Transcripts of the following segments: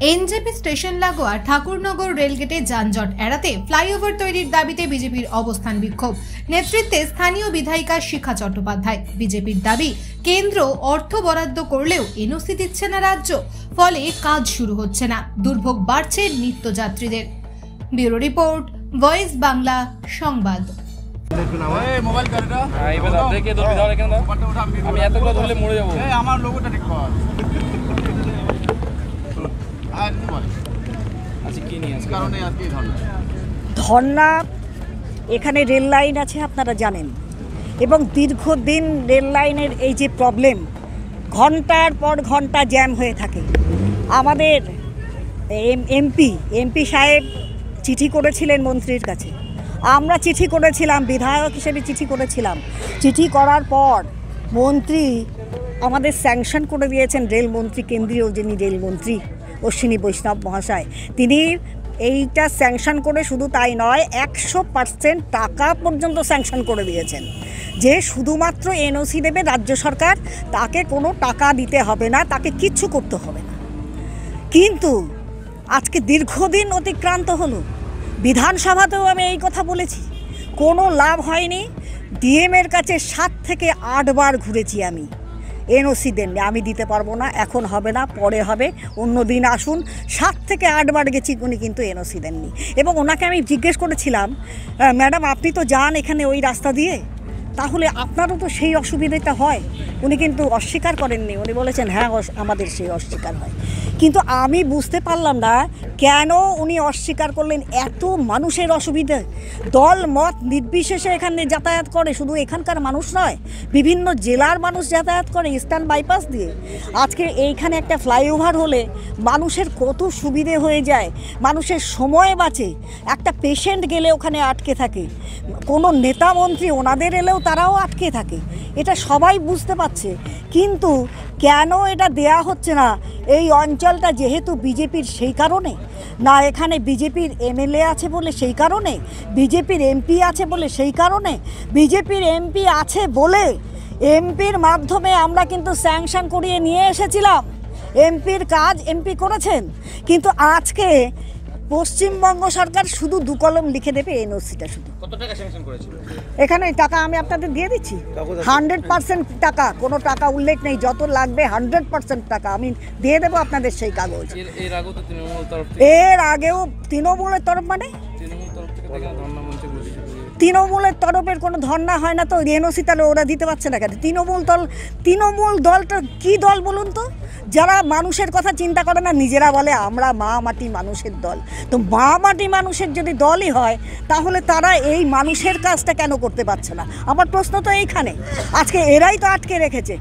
NJP station লাগোয়া ঠাকুরনগর রেলগেটে যানজট এড়াতে ফ্লাইওভার তৈরির দাবিতে বিজেপির অবস্থান বিক্ষোভ। নেতৃত্বে স্থানীয় বিধায়িকা শিখা চট্টোপাধ্যায়। বিজেপির দাবি, কেন্দ্র অর্থ বরাদ্দ করলেও এনওসি দিচ্ছে না রাজ্য, ফলে কাজ শুরু হচ্ছে না, দুর্ভোগ বাড়ছে নিত্যযাত্রীদের। ব্যুরো রিপোর্ট, ভয়েস বাংলা সংবাদ। ধর্না এখানে রেল লাইন আছে আপনারা জানেন, এবং দীর্ঘদিন রেল লাইনের এই যে প্রবলেম, ঘন্টার পর ঘন্টা জ্যাম হয়ে থাকে। আমাদের এমপি সাহেব চিঠি করেছিলেন মন্ত্রীর কাছে, আমরা চিঠি করেছিলাম, বিধায়ক হিসেবে চিঠি করেছিলাম। চিঠি করার পর মন্ত্রী আমাদের স্যাংশন করে দিয়েছেন, রেলমন্ত্রী, কেন্দ্রীয় যিনি রেলমন্ত্রী অশ্বিনী বৈষ্ণব মহাশয়, তিনি এইটা স্যাংশন করে শুধু তাই নয়, 100% টাকা পর্যন্ত স্যাংশন করে দিয়েছেন, যে শুধুমাত্র এনওসি দেবে রাজ্য সরকার, তাকে কোনো টাকা দিতে হবে না, তাকে কিচ্ছু করতে হবে না। কিন্তু আজকে দীর্ঘদিন অতিক্রান্ত হলো, বিধানসভাতেও আমি এই কথা বলেছি, কোনো লাভ হয়নি। ডিএমের কাছে 7 থেকে 8 বার ঘুরেছি আমি, এনওসি দেননি, আমি দিতে পারবো না, এখন হবে না, পরে হবে, অন্য দিন আসুন। 7 থেকে 8 বার গেছি, উনি কিন্তু এনওসি দেননি। এবং ওনাকে আমি জিজ্ঞেস করেছিলাম, ম্যাডাম আপনি তো যান এখানে ওই রাস্তা দিয়ে, তাহলে আপনারও তো সেই অসুবিধাটা হয়? উনি কিন্তু অস্বীকার করেননি, উনি বলেছেন হ্যাঁ আমাদের সেই অস্বীকার হয়। কিন্তু আমি বুঝতে পারলাম না কেন উনি অস্বীকার করলেন। এত মানুষের অসুবিধে, দল মত নির্বিশেষে এখানে যাতায়াত করে, শুধু এখানকার মানুষ নয়, বিভিন্ন জেলার মানুষ যাতায়াত করে ইস্টার্ন বাইপাস দিয়ে। আজকে এইখানে একটা ফ্লাইওভার হলে মানুষের কত সুবিধে হয়ে যায়, মানুষের সময় বাঁচে। একটা পেশেন্ট গেলে ওখানে আটকে থাকে, কোনো নেতা মন্ত্রী ওনাদের এলেও তারাও আটকে থাকে, এটা সবাই বুঝতে পারছে। কিন্তু কেন এটা দেয়া হচ্ছে না? এই অঞ্চলটা যেহেতু বিজেপির, সেই কারণে না, এখানে বিজেপির এমএলএ আছে বলে সেই কারণে, বিজেপির এমপি আছে বলে সেই কারণে, বিজেপির এমপি আছে বলে এমপির মাধ্যমে আমরা কিন্তু স্যাংশন করিয়ে নিয়ে এসেছিলাম। এমপির কাজ এমপি করেছেন, কিন্তু আজকে পশ্চিমবঙ্গ সরকার শুধু 2 কলম লিখে দেবে এনওসিটা। শুধু কত টাকা স্যাংশন করেছিল? এখানে টাকা আমি আপনাদের দিয়ে দিচ্ছি, 100% টাকা, কোনো টাকা উল্লেখ নেই, যত লাগবে 100% টাকা আমি দিয়ে দেবো আপনাদের সেই কাগজ। এর আগেও তৃণমূলের তরফ, মানে তৃণমূলের তরফের কোনো ধর্না হয় না তো এনওসি, তাহলে ওরা দিতে পারছে না কেন? তৃণমূল দলটা কি দল বলুন তো? যারা মানুষের কথা চিন্তা করে না, নিজেরা বলে আমরা মা মাটি মানুষের দল। তো মা মাটি মানুষের যদি দলই হয়, তাহলে তারা এই মানুষের কাজটা কেন করতে পারছে না? আমার প্রশ্ন তো এইখানে। আজকে এরাই তো আটকে রেখেছে,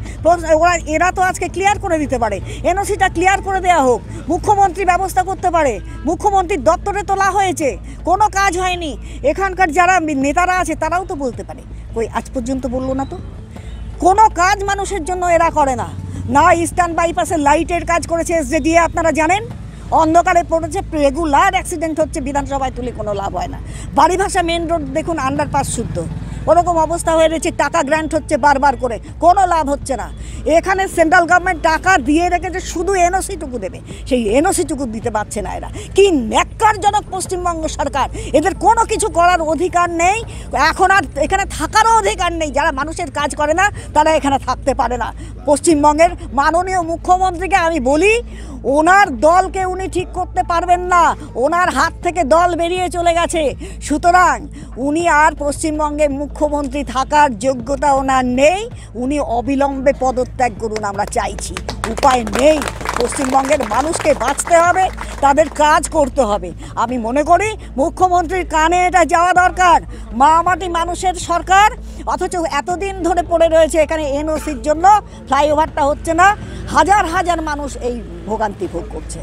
এরা তো আজকে ক্লিয়ার করে দিতে পারে, এনওসিটা ক্লিয়ার করে দেওয়া হোক, মুখ্যমন্ত্রী ব্যবস্থা করতে পারে। মুখ্যমন্ত্রীর দপ্তরে তোলা হয়েছে, কোনো কাজ হয়নি। এখানকার যারা নেতারা আছে তারাও তো বলতে পারে, কই আজ পর্যন্ত বললো না তো। কোনো কাজ মানুষের জন্য এরা করে না। না ইস্টার্ন বাইপাসের লাইটের কাজ করেছে এসজেডিএ, আপনারা জানেন, অন্ধকারে পড়েছে, রেগুলার অ্যাক্সিডেন্ট হচ্ছে, বিধানসভায় তুলে কোনো লাভ হয় না। বাড়িভাষা মেন রোড দেখুন, আন্ডারপাস শুদ্ধ, ওরকম অবস্থা হয়ে রয়েছে, টাকা গ্র্যান্ট হচ্ছে বারবার করে, কোনো লাভ হচ্ছে না। এখানে সেন্ট্রাল গভর্নমেন্ট টাকা দিয়ে রেখেছে, শুধু এনওসিটুকু দেবে, সেই এনওসিটুকু দিতে পারছে না। এরা কি ন্যাক্কারজনক পশ্চিমবঙ্গ সরকার, এদের কোনো কিছু করার অধিকার নেই, এখন আর এখানে থাকারও অধিকার নেই। যারা মানুষের কাজ করে না তারা এখানে থাকতে পারে না। পশ্চিমবঙ্গের মাননীয় মুখ্যমন্ত্রীকে আমি বলি, ওনার দলকে উনি ঠিক করতে পারবেন না, ওনার হাত থেকে দল বেরিয়ে চলে গেছে, সুতরাং উনি আর পশ্চিমবঙ্গে মুখ্যমন্ত্রী থাকার যোগ্যতা ওনার নেই। উনি অবিলম্বে পদত্যাগ করুন, আমরা চাইছি, উপায় নেই। পশ্চিমবঙ্গের মানুষকে বাঁচতে হবে, তাদের কাজ করতে হবে। আমি মনে করি মুখ্যমন্ত্রীর কানে এটা যাওয়া দরকার। মা মাটি মানুষের সরকার, অথচ এতদিন ধরে পড়ে রয়েছে এখানে এনওসির জন্য, ফ্লাইওভারটা হচ্ছে না, হাজার হাজার মানুষ এই ভোগান্তি ভোগ করছে।